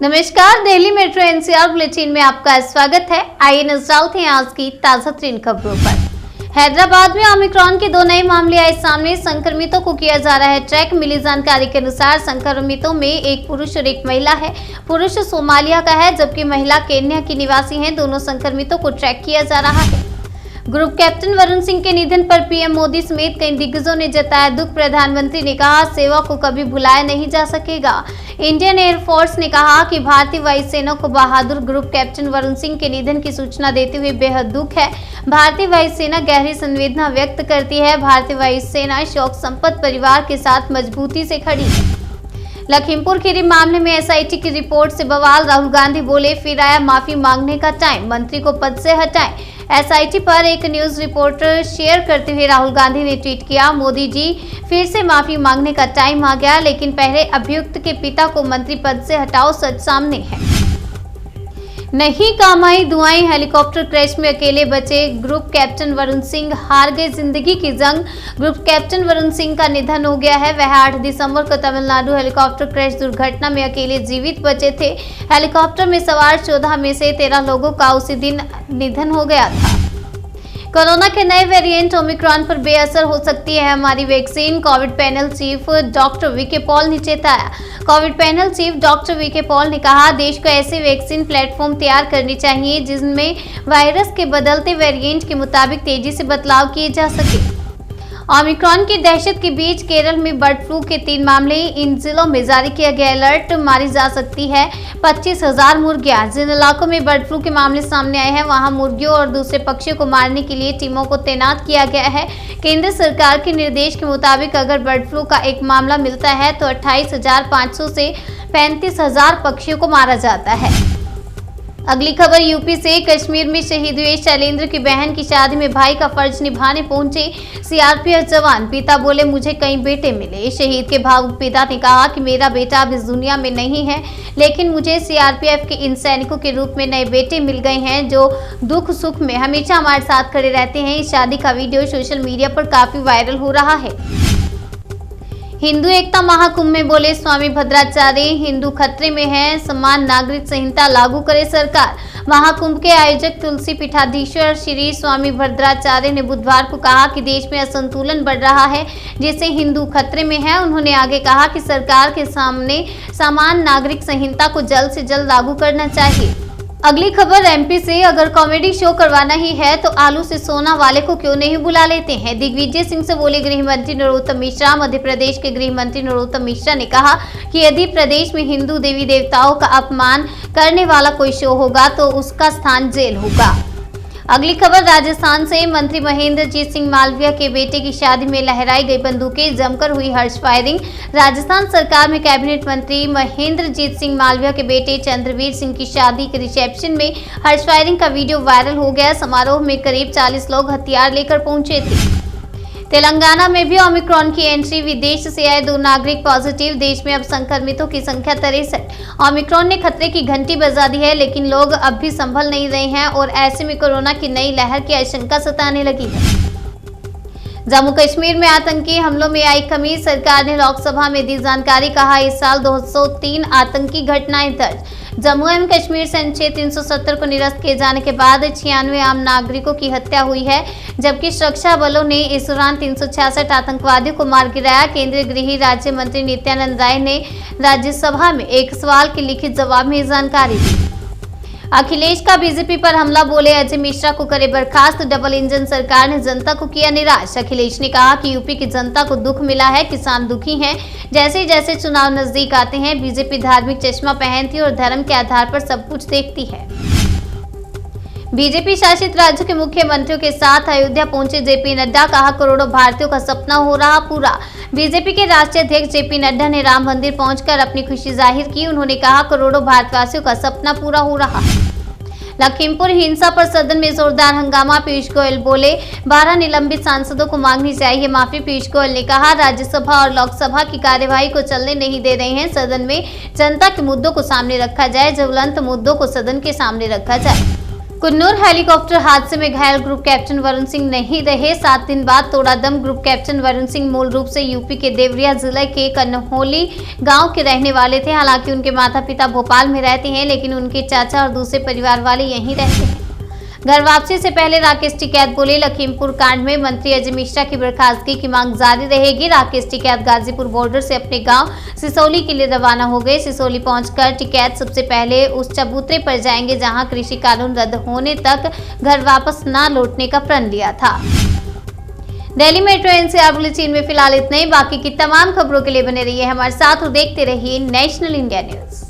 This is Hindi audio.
नमस्कार, दिल्ली मेट्रो एनसीआर बुलेटिन में आपका स्वागत है। आइए नजर डालते हैं आज की ताजा तरीन खबरों पर। हैदराबाद में ओमिक्रॉन के 2 नए मामले आए सामने। संक्रमितों को किया जा रहा है ट्रैक। मिली जानकारी के अनुसार संक्रमितों में एक पुरुष और एक महिला है। पुरुष सोमालिया का है जबकि महिला केन्या की निवासी है। दोनों संक्रमितों को ट्रैक किया जा रहा है। ग्रुप कैप्टन वरुण सिंह के निधन पर पीएम मोदी समेत कई दिग्गजों ने जताया दुख। प्रधानमंत्री ने कहा, सेवा को कभी भुलाया नहीं जा सकेगा। इंडियन एयरफोर्स ने कहा कि भारतीय वायुसेना को बहादुर ग्रुप कैप्टन वरुण सिंह के निधन की सूचना देते हुए बेहद दुख है। भारतीय वायुसेना गहरी संवेदना व्यक्त करती है। भारतीय वायुसेना शोक संपन्न परिवार के साथ मजबूती से खड़ी है। लखीमपुर खीरी मामले में एसआईटी की रिपोर्ट से बवाल। राहुल गांधी बोले, फिर आया माफी मांगने का टाइम, मंत्री को पद से हटाएं। एसआईटी पर एक न्यूज रिपोर्ट शेयर करते हुए राहुल गांधी ने ट्वीट किया, मोदी जी फिर से माफी मांगने का टाइम आ गया, लेकिन पहले अभियुक्त के पिता को मंत्री पद से हटाओ। सच सामने है। नहीं काम आई दुआएं। हेलीकॉप्टर क्रैश में अकेले बचे ग्रुप कैप्टन वरुण सिंह हार गए जिंदगी की जंग। ग्रुप कैप्टन वरुण सिंह का निधन हो गया है। वह 8 दिसंबर को तमिलनाडु हेलीकॉप्टर क्रैश दुर्घटना में अकेले जीवित बचे थे। हेलीकॉप्टर में सवार 14 में से 13 लोगों का उसी दिन निधन हो गया था। कोरोना के नए वेरिएंट ओमिक्रॉन पर बेअसर हो सकती है हमारी vaccine. Covid panel chief doctor VK Paul ने चेताया। Covid panel chief doctor VK Paul ने कहा, देश को ऐसे वैक्सीन प्लेटफॉर्म तैयार करनी चाहिए जिनमें वायरस के बदलते वेरिएंट के मुताबिक तेजी से बदलाव किए जा सके। ओमिक्रॉन की दहशत के बीच केरल में बर्ड फ्लू के 3 मामले। इन जिलों में जारी किया गया अलर्ट। मारी जा सकती है 25,000 मुर्गियां। जिन इलाकों में बर्ड फ्लू के मामले सामने आए हैं वहां मुर्गियों और दूसरे पक्षियों को मारने के लिए टीमों को तैनात किया गया है। केंद्र सरकार के निर्देश के मुताबिक अगर बर्ड फ्लू का एक मामला मिलता है तो 28,500 से 35,000 पक्षियों को मारा जाता है। अगली खबर यूपी से। कश्मीर में शहीद हुए शैलेंद्र की बहन की शादी में भाई का फर्ज निभाने पहुंचे सीआरपीएफ जवान। पिता बोले, मुझे कई बेटे मिले। शहीद के भावुक पिता ने कहा कि मेरा बेटा अब इस दुनिया में नहीं है, लेकिन मुझे सीआरपीएफ के इन सैनिकों के रूप में नए बेटे मिल गए हैं जो दुख सुख में हमेशा हमारे साथ खड़े रहते हैं। इस शादी का वीडियो सोशल मीडिया पर काफी वायरल हो रहा है। हिंदू एकता महाकुंभ में बोले स्वामी भद्राचार्य, हिंदू खतरे में है, समान नागरिक संहिता लागू करे सरकार। महाकुंभ के आयोजक तुलसी पीठाधीश्वर श्री स्वामी भद्राचार्य ने बुधवार को कहा कि देश में असंतुलन बढ़ रहा है जिससे हिंदू खतरे में है। उन्होंने आगे कहा कि सरकार के सामने समान नागरिक संहिता को जल्द से जल्द लागू करना चाहिए। अगली खबर एमपी से। अगर कॉमेडी शो करवाना ही है तो आलू से सोना वाले को क्यों नहीं बुला लेते हैं। दिग्विजय सिंह से बोले गृह मंत्री नरोत्तम मिश्रा। मध्य प्रदेश के गृह मंत्री नरोत्तम मिश्रा ने कहा कि यदि प्रदेश में हिंदू देवी देवताओं का अपमान करने वाला कोई शो होगा तो उसका स्थान जेल होगा। अगली खबर राजस्थान से। मंत्री महेंद्र जीत सिंह मालविया के बेटे की शादी में लहराई गई बंदूकें, जमकर हुई हर्ष फायरिंग। राजस्थान सरकार में कैबिनेट मंत्री महेंद्र जीत सिंह मालविया के बेटे चंद्रवीर सिंह की शादी के रिसेप्शन में हर्ष फायरिंग का वीडियो वायरल हो गया। समारोह में करीब 40 लोग हथियार लेकर पहुंचे थे। तेलंगाना में भी ओमिक्रॉन की एंट्री। विदेश से आए 2 नागरिक पॉजिटिव। देश में अब संक्रमितों की संख्या 63। ओमिक्रॉन ने खतरे की घंटी बजा दी है, लेकिन लोग अब भी संभल नहीं रहे हैं और ऐसे में कोरोना की नई लहर की आशंका सताने लगी है। जम्मू कश्मीर में आतंकी हमलों में आई कमी। सरकार ने लोकसभा में दी जानकारी। कहा, इस साल 203 आतंकी घटनाएं दर्ज। जम्मू एवं कश्मीर से अनुच्छेद 370 को निरस्त किए जाने के बाद 96 आम नागरिकों की हत्या हुई है, जबकि सुरक्षा बलों ने इस दौरान 366 आतंकवादियों को मार गिराया। केंद्रीय गृह राज्य मंत्री नित्यानंद राय ने राज्यसभा में एक सवाल के लिखित जवाब में जानकारी दी। अखिलेश का बीजेपी पर हमला। बोले, अजय मिश्रा को करे बर्खास्त। डबल इंजन सरकार ने जनता को किया निराश। अखिलेश ने कहा कि यूपी की जनता को दुख मिला है, किसान दुखी हैं। जैसे जैसे चुनाव नजदीक आते हैं बीजेपी धार्मिक चश्मा पहनती है और धर्म के आधार पर सब कुछ देखती है। बीजेपी शासित राज्यों के मुख्यमंत्रियों के साथ अयोध्या पहुंचे जेपी नड्डा। कहा, करोड़ों भारतीयों का सपना हो रहा पूरा। बीजेपी के राष्ट्रीय अध्यक्ष जेपी नड्डा ने राम मंदिर पहुंचकर अपनी खुशी जाहिर की। उन्होंने कहा, करोड़ों भारतवासियों का सपना पूरा हो रहा। लखीमपुर हिंसा पर सदन में जोरदार हंगामा। पीयूष गोयल बोले, 12 निलंबित सांसदों को मांगनी चाहिए माफी। पीयूष गोयल ने कहा, राज्यसभा और लोकसभा की कार्यवाही को चलने नहीं दे रहे हैं। सदन में जनता के मुद्दों को सामने रखा जाए, ज्वलंत मुद्दों को सदन के सामने रखा जाए। कुन्नूर हेलीकॉप्टर हादसे में घायल ग्रुप कैप्टन वरुण सिंह नहीं रहे। 7 दिन बाद तोड़ा दम। ग्रुप कैप्टन वरुण सिंह मूल रूप से यूपी के देवरिया जिले के कन्होली गांव के रहने वाले थे। हालांकि उनके माता पिता भोपाल में रहते हैं, लेकिन उनके चाचा और दूसरे परिवार वाले यहीं रहते हैं। घर वापसी से पहले राकेश टिकैत बोले, लखीमपुर कांड में मंत्री अजय मिश्रा की बर्खास्तगी की मांग जारी रहेगी। राकेश टिकैत गाजीपुर बॉर्डर से अपने गांव सिसोली के लिए रवाना हो गए। सिसोली पहुंचकर टिकैत सबसे पहले उस चबूतरे पर जाएंगे जहां कृषि कानून रद्द होने तक घर वापस न लौटने का प्रण लिया था। दिल्ली मेट्रो एनसीआर बुलेटिन में फिलहाल इतना ही। बाकी की तमाम खबरों के लिए बने रहिए हमारे साथ और देखते रहिए नेशनल इंडिया न्यूज।